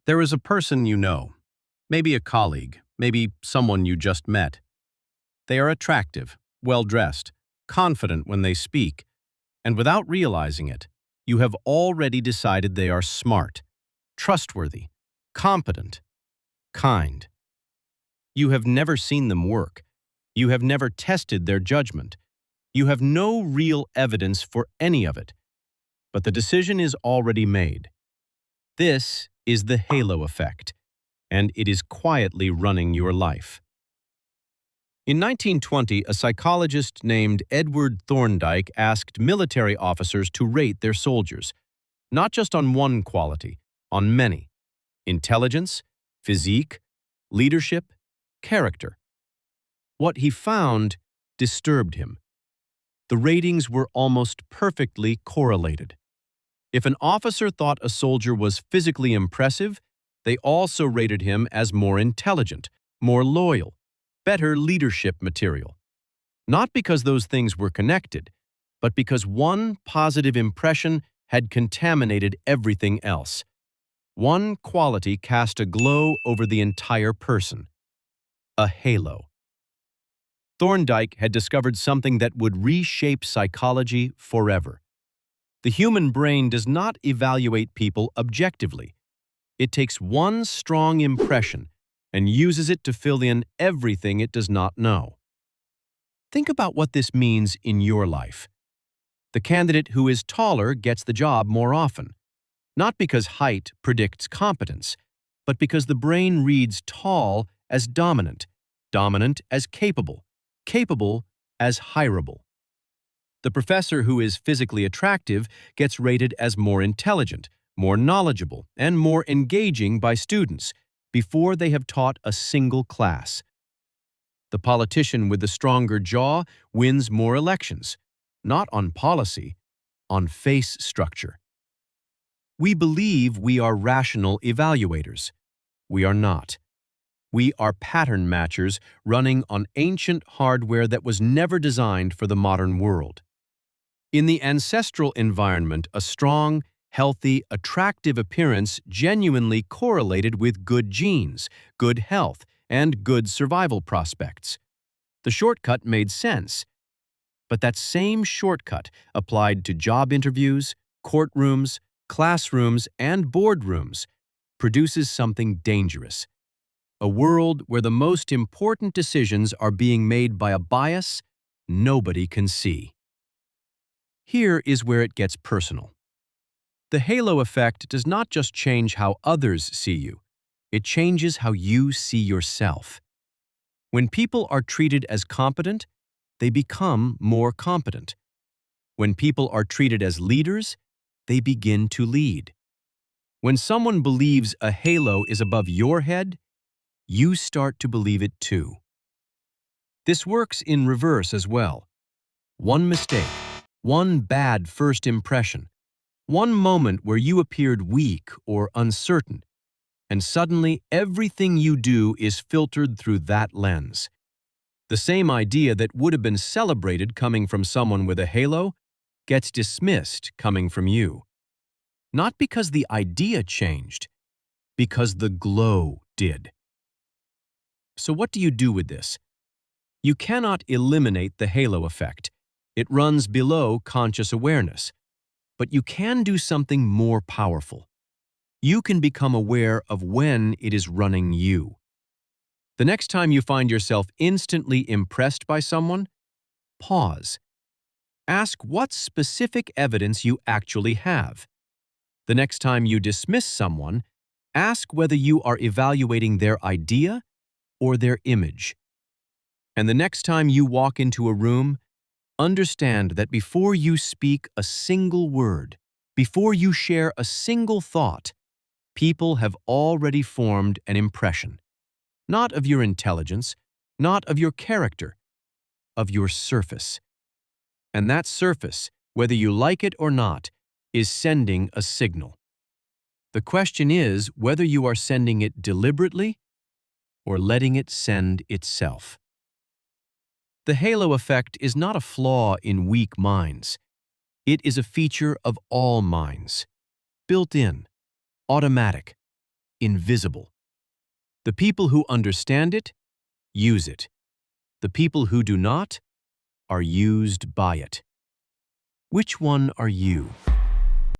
There is a person you know, maybe a colleague, maybe someone you just met. They are attractive, well-dressed, confident when they speak, and without realizing it, you have already decided they are smart, trustworthy, competent, kind. You have never seen them work. You have never tested their judgment. You have no real evidence for any of it, but the decision is already made. This is the halo effect, and it is quietly running your life. In 1920, a psychologist named Edward Thorndike asked military officers to rate their soldiers, not just on one quality, on many: intelligence, physique, leadership, character. What he found disturbed him. The ratings were almost perfectly correlated. If an officer thought a soldier was physically impressive, they also rated him as more intelligent, more loyal, better leadership material. Not because those things were connected, but because one positive impression had contaminated everything else. One quality cast a glow over the entire person: a halo. Thorndike had discovered something that would reshape psychology forever. The human brain does not evaluate people objectively. It takes one strong impression and uses it to fill in everything it does not know. Think about what this means in your life. The candidate who is taller gets the job more often, not because height predicts competence, but because the brain reads tall as dominant, dominant as capable, capable as hireable. The professor who is physically attractive gets rated as more intelligent, more knowledgeable, and more engaging by students before they have taught a single class. The politician with the stronger jaw wins more elections, not on policy, on face structure. We believe we are rational evaluators. We are not. We are pattern matchers running on ancient hardware that was never designed for the modern world. In the ancestral environment, a strong, healthy, attractive appearance genuinely correlated with good genes, good health, and good survival prospects. The shortcut made sense. But that same shortcut applied to job interviews, courtrooms, classrooms, and boardrooms produces something dangerous: a world where the most important decisions are being made by a bias nobody can see. Here is where it gets personal. The halo effect does not just change how others see you, it changes how you see yourself. When people are treated as competent, they become more competent. When people are treated as leaders, they begin to lead. When someone believes a halo is above your head, you start to believe it too. This works in reverse as well. One mistake, one bad first impression, one moment where you appeared weak or uncertain, and suddenly everything you do is filtered through that lens. The same idea that would have been celebrated coming from someone with a halo gets dismissed coming from you. Not because the idea changed, because the glow did. So what do you do with this? You cannot eliminate the halo effect. It runs below conscious awareness. But you can do something more powerful. You can become aware of when it is running you. The next time you find yourself instantly impressed by someone, pause. Ask what specific evidence you actually have. The next time you dismiss someone, ask whether you are evaluating their idea or their image. And the next time you walk into a room, understand that before you speak a single word, before you share a single thought, people have already formed an impression. Not of your intelligence, not of your character, of your surface. And that surface, whether you like it or not, is sending a signal. The question is whether you are sending it deliberately or letting it send itself. The halo effect is not a flaw in weak minds. It is a feature of all minds. Built in, automatic, invisible. The people who understand it use it. The people who do not are used by it. Which one are you?